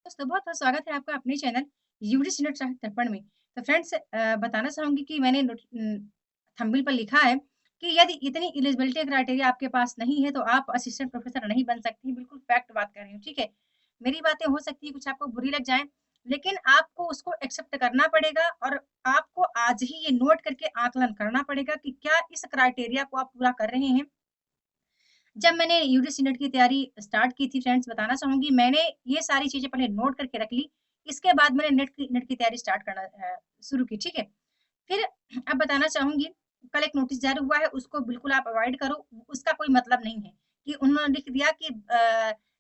दोस्तों बहुत-बहुत स्वागत है आपका अपने चैनल यूजी नेट दर्पण में। तो फ्रेंड्स बताना चाहूँगी कि मैंने थंबनेल पर लिखा है कि यदि इतनी एलिजिबिलिटी क्राइटेरिया आपके पास नहीं है तो आप असिस्टेंट प्रोफेसर नहीं बन सकती। बिल्कुल फैक्ट बात कर रही हूँ, ठीक है? मेरी बातें हो सकती है कुछ आपको बुरी लग जाएँ, लेकिन आपको उसको एक्सेप्ट करना पड़ेगा और आपको आज ही ये नोट करके आकलन करना पड़ेगा कि क्या इस क्राइटेरिया को आप पूरा कर रहे हैं। जब मैंने यूजीसी नेट की तैयारी स्टार्ट की थी फ्रेंड्स बताना चाहूँगी मैंने ये सारी चीज़ें पहले नोट करके रख ली। इसके बाद मैंने नेट की तैयारी स्टार्ट करना शुरू की, ठीक है? फिर अब बताना चाहूँगी कल एक नोटिस जारी हुआ है उसको बिल्कुल आप अवॉइड करो। उसका कोई मतलब नहीं है कि उन्होंने लिख दिया कि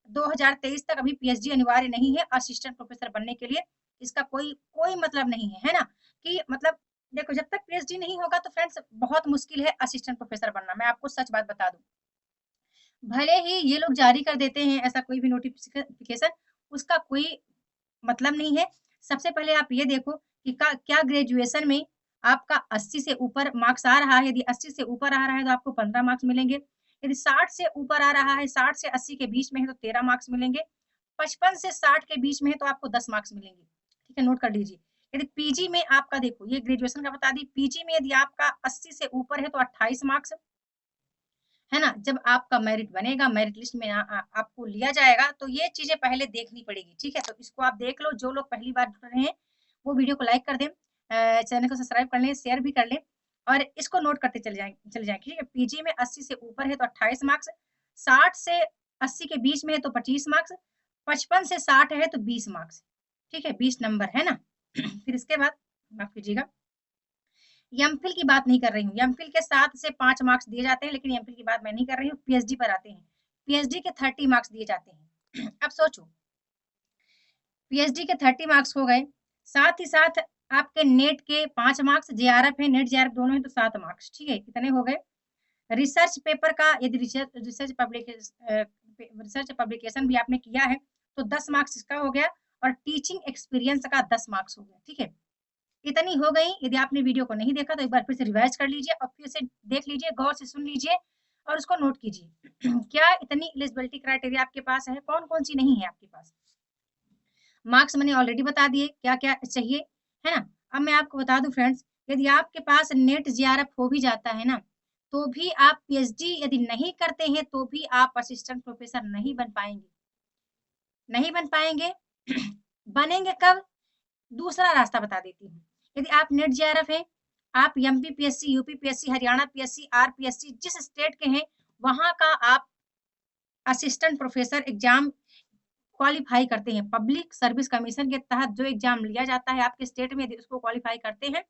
2023 तक अभी पीएचडी अनिवार्य नहीं है असिस्टेंट प्रोफेसर बनने के लिए। इसका कोई कोई मतलब नहीं है, है ना? कि मतलब देखो जब तक पीएचडी नहीं होगा तो फ्रेंड्स बहुत मुश्किल है असिस्टेंट प्रोफेसर बनना। मैं आपको सच बात बता दूँ। भले ही ये लोग जारी कर देते हैं ऐसा कोई भी नोटिफ़िकेशन, उसका कोई मतलब नहीं है। सबसे पहले आप ये देखो कि का क्या ग्रेजुएशन में आपका 80 से ऊपर मार्क्स आ रहा है, यदि 80 से ऊपर आ रहा है तो आपको 15 मार्क्स मिलेंगे। यदि 60 से ऊपर आ रहा है, 60 से 80 के बीच में है तो 13 मार्क्स मिलेंगे। 55 से 60 के बीच में है तो आपको 10 मार्क्स मिलेंगे। ठीक है, नोट कर लीजिए। यदि पीजी में आपका देखो ये ग्रेजुएशन का बता दी, पीजी में यदि आपका 80 से ऊपर है तो 28 मार्क्स है ना? जब आपका मेरिट बनेगा, मेरिट लिस्ट में आपको लिया जाएगा, तो ये चीज़ें पहले देखनी पड़ेगी, ठीक है? तो इसको आप देख लो, जो लोग पहली बार जुड़ रहे हैं, वो वीडियो को लाइक कर दें, चैनल को सब्सक्राइब कर लें, शेयर भी कर लें और इसको नोट करते चले जाएँ, ठीक है? पीजी में 80 से ऊपर है तो 28 मार्क्स, 60 से 80 के बीच में है तो 25 मार्क्स, 55 से 60 है तो 20 मार्क्स, ठीक है? 20 नंबर, है ना? फिर इसके बाद माफ़ कीजिएगा एमफिल की बात नहीं कर रही हूँ। एमफिल के 7 से 5 मार्क्स दिए जाते हैं, लेकिन एमफिल की बात मैं नहीं कर रही हूँ, पीएचडी पर आते हैं। पीएचडी के 30 मार्क्स दिए जाते हैं। अब सोचो, पीएचडी के 30 मार्क्स हो गए, साथ ही साथ आपके नेट के 5 मार्क्स, जेआरएफ है, नेट जेआरएफ दोनों है तो 7 मार्क्स, ठीक है? कितने हो गए? रिसर्च पेपर का यदि रिसर्च पब्लिकेशन भी आपने किया है, तो 10 मार्क्स इसका हो गया और टीचिंग एक्सपीरियंस का 10 मार्क्स हो गया, ठीक है? इतनी हो गई, यदि आपने वीडियो को नहीं देखा तो एक बार फिर से रिवाइज़ कर लीजिए और फिर से देख लीजिए, गौर से सुन लीजिए और उसको नोट कीजिए। क्या इतनी एलिजिबिलिटी क्राइटेरिया आपके पास है? कौन-कौन सी नहीं है आपके पास? मार्क्स मैंने ऑलरेडी बता दिए, क्या-क्या चाहिए, है ना? अब मैं आपको बता दूँ फ्रेंड्स, यदि आपके पास नेट जेआरएफ हो भी जाता है ना, तो भी आप पीएचडी यदि नहीं करते हैं, तो भी आप असिस्टेंट प्रोफेसर नहीं बन पाएँगे। नहीं बन पाएँगे, बनेंगे कब? दूसरा रास्ता बता देती हूँ। यदि आप नेट जेआरएफ हैं, आप MP PSC, UP PSC, Haryana PSC, RPSC जिस स्टेट के हैं, वहाँ का आप असिस्टेंट प्रोफेसर एग्ज़ाम क्वालीफाई करते हैं। पब्लिक सर्विस कमीशन के तहत जो एग्ज़ाम लिया जाता है आपके स्टेट में यदि उसको क्वालीफाई करते हैं,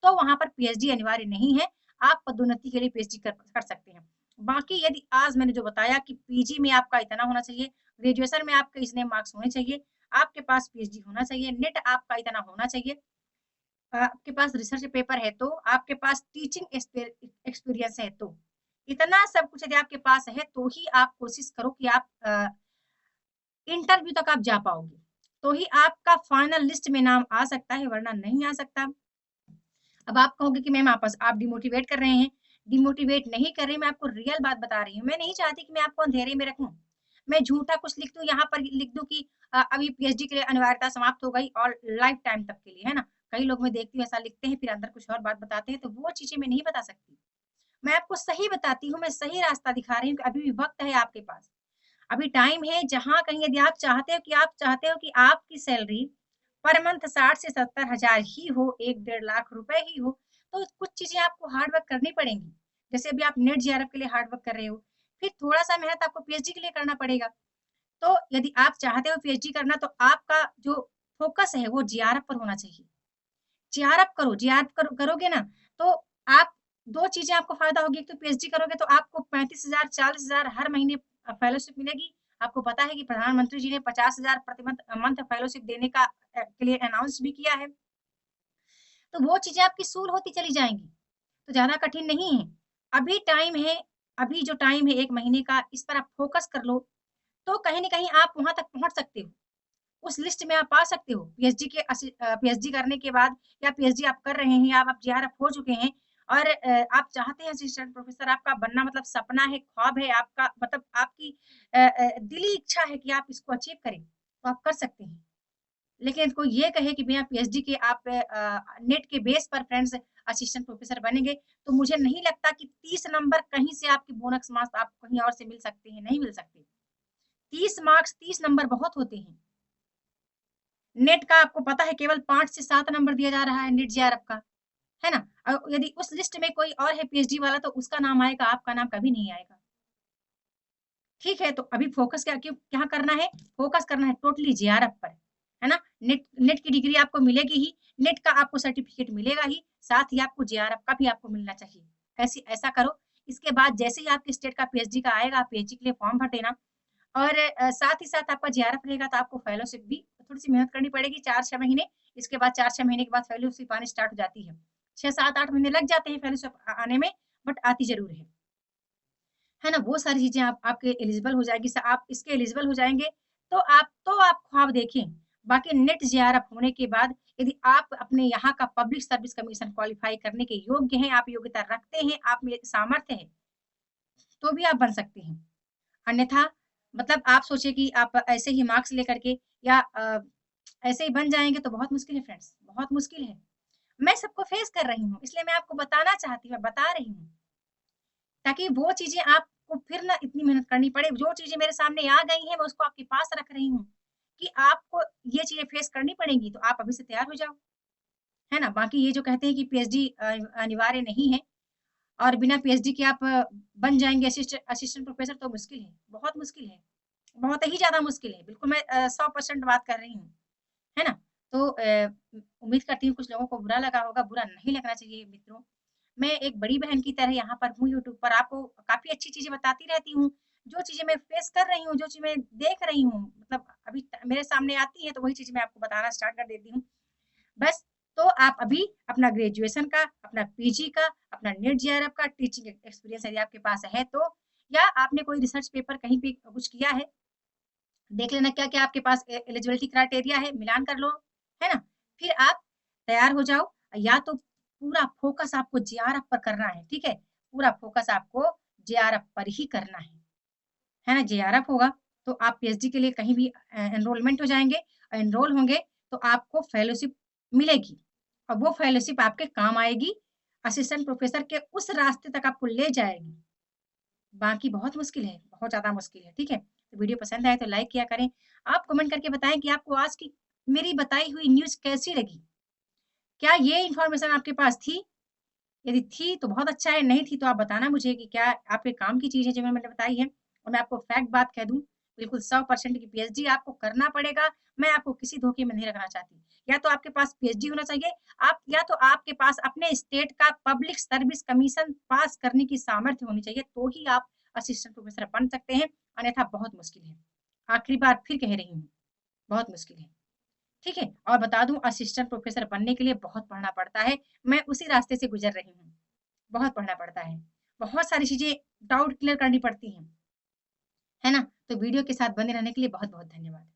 तो वहाँ पर पीएचडी अनिवार्य नहीं है। आप पदोन्नति के लिए पीएचडी कर सकते हैं। बाकी यदि आज मैंने जो बताया कि पीजी में आपका इतना होना चाहिए, ग्रेजुएशन में आपके इतने मार्क्स होने चाहिए, आपके पास पीएचडी होना चाहिए, नेट आपका इतना होना चाहिए, आपके पास रिसर्च पेपर है तो, आपके पास टीचिंग एक्सपीरियंस है तो, इतना सब कुछ यदि आपके पास है तो ही आप कोशिश करो कि आप इंटरव्यू तक आप जा पाओगे। तो ही आपका फाइनल लिस्ट में नाम आ सकता है वरना नहीं आ सकता। अब आप कहोगे कि मैम आप डिमोटिवेट कर रहे हैं। डिमोटिवेट नहीं कर रही, मैं आपको रियल बात बता रही हूँ। मैं नहीं चाहती कि मैं आपको अंधेरे में रखूँ। मैं झूठा कुछ लिख दूँ, यहाँ पर लिख दूँ कि अभी पीएचडी के लिए अनिवार्यता समाप्त हो गई और लाइफ टाइम तक के लिए, है ना? कई लोग मैं देखती हूँ ऐसा लिखते हैं, फिर अंदर कुछ और बात बताते हैं, तो वो चीज़ें मैं नहीं बता सकती। मैं आपको सही बताती हूँ, मैं सही रास्ता दिखा रही हूँ कि अभी भी वक़्त है आपके पास। अभी टाइम है जहाँ कहीं यदि आप चाहते हो कि आपकी सैलरी पर मंथ 60 से 70 हज़ार ही हो, 1 डेढ़ लाख रुपए ही हो, तो कुछ चीज़ें आपको हार्ड वर्क करनी पड़ेंगी। जैसे अभी आप नेट जेआरएफ के लिए हार्ड वर्क कर रहे हो, फिर थोड़ा-सा मेहनत आपको पीएचडी के लिए करना पड़ेगा। तो यदि आप चाहते हो पीएचडी करना तो आपका जो फ़ोकस है वो जेआरएफ पर होना चाहिए। जेआरएफ करो, जेआरएफ करोगे ना तो आप 2 चीज़ें आपको फ़ायदा होगी, एक तो पीएचडी करोगे तो आपको 35,000 40,000 हर महीने फेलोशिप मिलेगी। आपको पता है कि प्रधानमंत्री जी ने 50,000 प्रति मंथ फेलोशिप देने का के लिए अनाउंस भी किया है। तो वो चीज़ें आपकी सूल होती चली जाएँगी, तो ज़्यादा कठिन नहीं है। अभी टाइम है, अभी जो टाइम है 1 महीने का इस पर आप फ़ोकस कर लो, तो कहीं न कहीं आप वहाँ तक पहुँच सकते हो। उस लिस्ट में आप आ सकते हो। पीएचडी करने के बाद या पीएचडी आप कर रहे हैं या आप जेआरएफ हो चुके हैं और आप चाहते हैं असिस्टेंट प्रोफेसर आपका बनना मतलब सपना है, ख्वाब है आपका मतलब आपकी दिली इच्छा है कि आप इसको अचीव करें, तो आप कर सकते हैं। लेकिन कोई ये कहे कि बिना पीएचडी के आप नेट के बेस पर फ्रेंड्स असिस्टेंट प्रोफेसर बनेंगे, तो मुझे नहीं लगता कि 30 नंबर कहीं से आपके बोनस मार्क्स आपको कहीं और से मिल सकते हैं, नहीं मिल सकते। 30 मार्क्स 30 नंबर बहुत होते हैं। नेट का आपको पता है केवल 5 से 7 नंबर दिया जा रहा है नेट जेआरएफ का, है ना? यदि उस लिस्ट में कोई और है पीएचडी वाला तो उसका नाम आएगा, आपका नाम कभी नहीं आएगा। ठीक है, तो अभी फ़ोकस क्या करना है? फ़ोकस करना है टोटली जेआरएफ पर, है ना? नेट नेट की डिग्री आपको मिलेगी ही, नेट का आपको सर्टिफ़िकेट मिलेगा ही, साथ ही आपको जेआरएफ का भी आपको मिलना चाहिए। ऐसा करो, इसके बाद जैसे ही आपके स्टेट का पीएचडी का आएगा, आप पीएचडी के लिए फॉर्म भर देना और साथ ही साथ आपका जेआरएफ रहेगा तो आपको फेलोशिप भी थोड़ी-सी मेहनत करनी पड़ेगी 4-6 महीने, इसके बाद 4-6 महीने के बाद फेलोशिप आनी स्टार्ट हो जाती है। 6, 7, 8 महीने लग जाते हैं फेलोशिप आने में, बट आती ज़रूर है ना? वो सारी चीज़ें आप आपके एलिजिबल हो जाएगी आप इसके एलिजिबल हो जाएँगे, तो आप ख्वाब देखें। बाकी नेट जेआरएफ होने के बाद यदि आप अपने यहाँ का पब्लिक सर्विस कमीशन क्वालीफाई करने के योग्य हैं, आप योग्यता रखते हैं, आप में सामर्थ्य है, तो भी आप बन सकते हैं। अन्यथा मतलब आप सोचिए कि आप ऐसे ही मार्क्स लेकर के या ऐसे ही बन जाएँगे तो बहुत मुश्किल है फ्रेंड्स, बहुत मुश्किल है। मैं सबको फेस कर रही हूँ, इसलिए मैं आपको बताना चाहती हूँ, मैं बता रही हूँ। ताकि वो चीज़ें आपको फिर ना इतनी मेहनत करनी पड़े, जो चीज़ें मेरे सामने आ गई हैं, मैं उसको आपके पास रख रही हूँ, कि आपको ये चीज़ें फेस करनी पड़ेंगी, तो आप अभी से तैयार हो जाओ, है ना? बाकी ये जो कहते हैं कि पीएचडी अनिवार्य नहीं है और बिना पीएचडी के आप बन जाएँगे असिस्टेंट प्रोफेसर तो मुश्किल है, बहुत मुश्किल है, बहुत ही ज़्यादा मुश्किल है। बिल्कुल मैं 100% बात कर रही हूँ, है ना? तो उम्मीद करती हूँ कुछ लोगों को बुरा लगा होगा, बुरा नहीं लगना चाहिए मित्रों। मैं एक बड़ी बहन की तरह यहाँ पर हूँ यूट्यूब पर, आपको काफ़ी अच्छी चीज़ें बताती रहती हूँ। जो चीज़ें मैं फेस कर रही हूँ, जो चीज़ मैं देख रही हूँ, मतलब अभी मेरे सामने आती हैं, तो वही चीज़ें मैं आपको बताना स्टार्ट कर देती हूँ। बस, तो आप अभी अपना ग्रेजुएशन का, अपना पीजी का, अपना नेट जेआरएफ का टीचिंग एक्सपीरियंस यदि आपके पास है तो या आपने कोई रिसर्च पेपर कहीं पे कुछ किया है, देख लेना क्या-क्या आपके पास एलिजिबिलिटी क्राइटेरिया है, मिलान कर लो, है ना? फिर आप तैयार हो जाओ, या तो पूरा फ़ोकस आपको जेआरएफ पर करना है, ठीक है? पूरा फ़ोकस आपको जेआरएफ पर ही करना है ना? जेआरएफ होगा, तो आप पीएचडी के लिए कहीं भी एनरोलमेंट हो जाएँगे, एनरोल होंगे, तो आपको फेलोशिप मिलेगी और वो फेलोशिप आपके काम आएगी, असिस्टेंट प्रोफ़ेसर के उस रास्ते तक आपको ले जाएगी। बाकी बहुत मुश्किल है, बहुत ज़्यादा मुश्किल है, ठीक है? तो वीडियो पसंद आए तो लाइक किया करें। आप कमेंट करके बताएँ कि आपको आज की मेरी बताई हुई न्यूज़ कैसी लगी? क्या ये इन्फॉर्मेशन आपके पास थी? यदि थी तो बहुत अच्छा है, नहीं थी तो आप बताना मुझे कि क्या आपके काम की चीज़ है जो मैंने बताई है और मैं आपको फैक्ट बात कह दूँ, बिल्कुल 100% की पीएचडी आपको करना पड़ेगा, मैं आपको किसी धोखे में नहीं रखना चाहती। या तो आपके पास पीएचडी होना चाहिए, आप या तो आपके पास अपने स्टेट का पब्लिक सर्विस कमीशन पास करने की सामर्थ्य होनी चाहिए, तो ही आप असिस्टेंट प्रोफेसर बन सकते हैं, अन्यथा बहुत मुश्किल है। आखिरी बार फिर कह रही हूँ, बहुत मुश्किल है। ठीक है? और बता दूँ असिस्टेंट प्रोफ़ेसर बनने के लिए बहुत पढ़ना पड़ता है। मैं उसी रास्ते से गुज़र रही हूँ। बहुत पढ़ना पड़ता है। बहुत सारी चीज़ें डाउट क्लियर करनी पड़ती हैं। है ना? तो वीडियो के साथ बने रहने के लिए बहुत-बहुत धन्यवाद।